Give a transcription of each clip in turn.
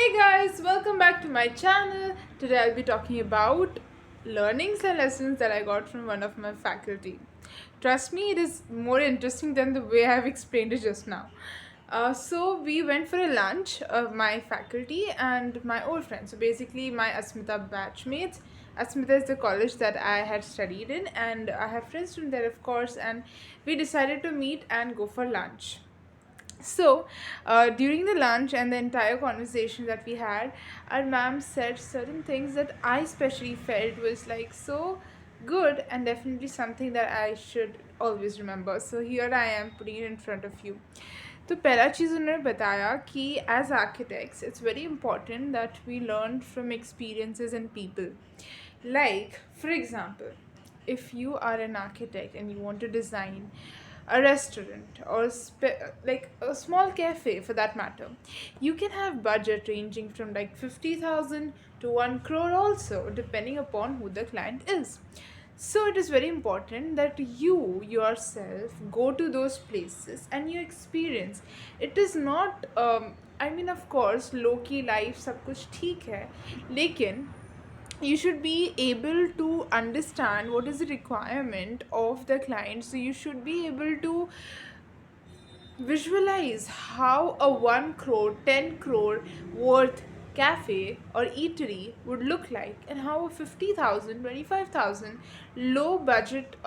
Hey guys, welcome back to my channel. Today I'll be talking about learnings and lessons that I got from one of my faculty. Trust me, it is more interesting than the way I've explained it just now. So we went for a lunch of my faculty and my old friends. So basically my Asmita batchmates. Asmita is the college that I had studied in, and I have friends from there, of course, and we decided to meet and go for lunch. So, during the lunch and the entire conversation that we had, our ma'am said certain things that I especially felt was like so good and definitely something that I should always remember. So here I am putting it in front of you. तो पहला चीज़ उन्होंने बताया कि as architects it's very important that we learn from experiences and people like for example if you are an architect and you want to design a restaurant or like a small cafe for that matter, you can have budget ranging from like 50,000 to 1 crore also, depending upon who the client is. So it is very important that you yourself go to those places and you experience. It is not I mean, of course, low key life सब कुछ ठीक है, लेकिन you should be able to understand what is the requirement of the client. So you should be able to visualize how a 1 crore, 10 crore worth cafe or eatery would look like, and how a 50,000, 25,000 low budget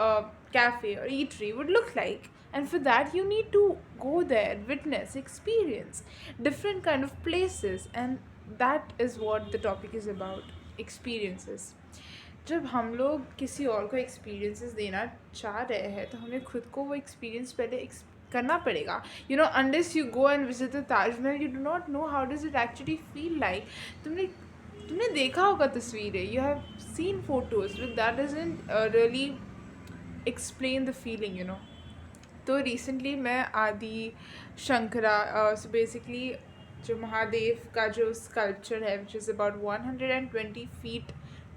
cafe or eatery would look like. And for that you need to go there, witness, experience different kind of places, and that is what the topic is about, experiences. जब हम लोग किसी और को experiences देना चाह रहे हैं तो हमें खुद को वो एक्सपीरियंस पहले करना पड़ेगा. Unless you go and visit the Taj Mahal, you do not know how does it actually feel like. तुमने तुमने देखा होगा तस्वीरें, you have seen photos with that doesn't really explain the feeling. तो रिसेंटली मैं आदि शंकरा, सो बेसिकली जो महादेव का जो स्कल्पचर है which is about 120 feet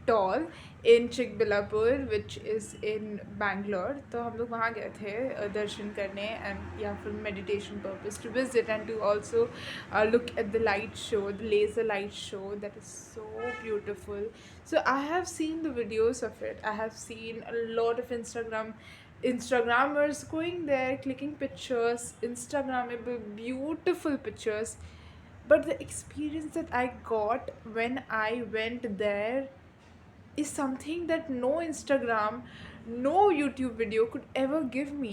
tall in Chikballapur which is in Bangalore. तो हम लोग वहाँ गए थे दर्शन करने एंड या फिर meditation purpose to visit and to also look at the light show, the laser light show that is so beautiful. So I have seen the videos of it. I have seen a lot of Instagrammers going there, clicking pictures, Instagrammable, beautiful pictures. But the experience that I got when I went there is something that no Instagram, no YouTube video could ever give me.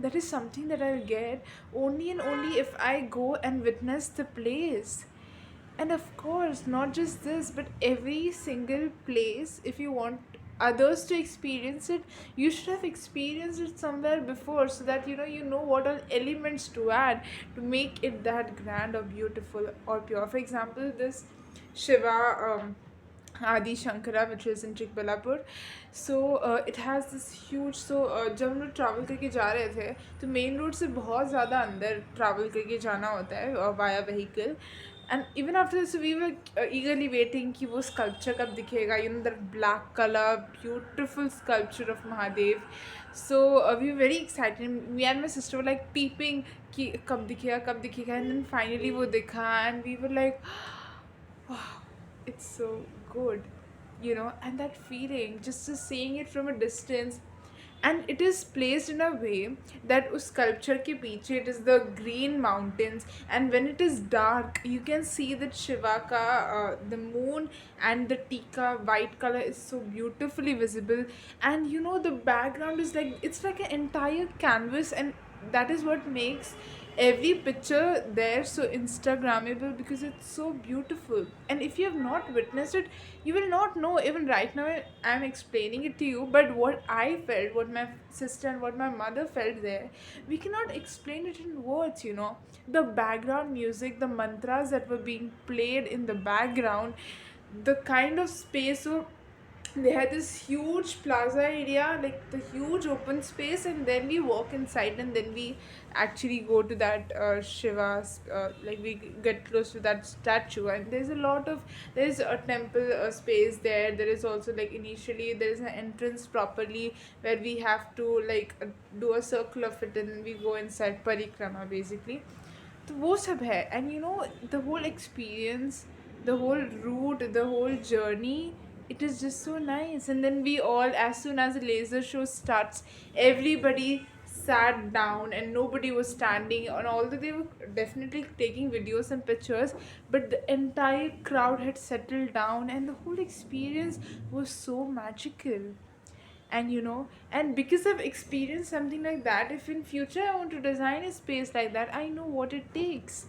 That is something that I'll get only and only if I go and witness the place. And of course, not just this, but every single place, if you want others to experience it, you should have experienced it somewhere before, so that you know what all elements to add to make it that grand or beautiful or pure. For example, this Shiva Adi Shankara, which is in Chikbalapur. So it has this huge. So जब हम लोग travel करके जा रहे थे तो main road से बहुत ज़्यादा अंदर ट्रैवल करके जाना होता है via vehicle. And even after this we were eagerly waiting कि वो स्कल्पचर कब दिखेगा, that black colour beautiful sculpture of Mahadev. So we were very excited, me and my sister were like peeping कि कब दिखेगा एंड देन फाइनली वो दिखा and we were like it's so good, and that feeling, just seeing it from a distance. And it is placed in a way that us sculpture ke piche it is the green mountains, and when it is dark you can see that Shiva ka the moon and the tika white color is so beautifully visible. And the background is like, it's like an entire canvas, and that is what makes every picture there so Instagrammable, because it's so beautiful. And if you have not witnessed it, you will not know. Even right now I'm explaining it to you, but what I felt, what my sister and what my mother felt there, we cannot explain it in words. The background music, the mantras that were being played in the background, the kind of space. So they had this huge plaza area, like the huge open space, and then we walk inside, and then we actually go to that Shiva's, like we get close to that statue. And there's a temple space there. There is also, like, initially there is an entrance properly where we have to like do a circle of it, and then we go inside parikrama basically. तो वो सब है. And the whole experience the whole route, the whole journey, it is just so nice. And then we all, as soon as the laser show starts, everybody sat down and nobody was standing. And although they were definitely taking videos and pictures, but the entire crowd had settled down, and the whole experience was so magical. And and because I've experienced something like that, if in future I want to design a space like that, I know what it takes.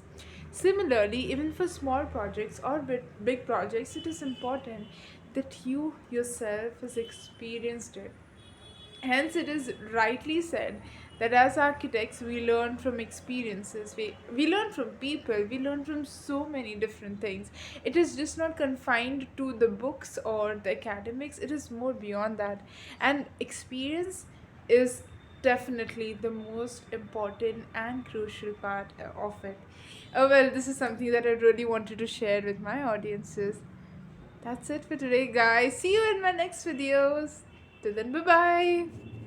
Similarly, even for small projects or big projects, it is important that you yourself has experienced it. Hence, it is rightly said that as architects, we learn from experiences, we learn from people, we learn from so many different things. It is just not confined to the books or the academics, it is more beyond that. And experience is definitely the most important and crucial part of it. Well, this is something that I really wanted to share with my audiences. That's it for today, guys. See you in my next videos. Till then, bye bye.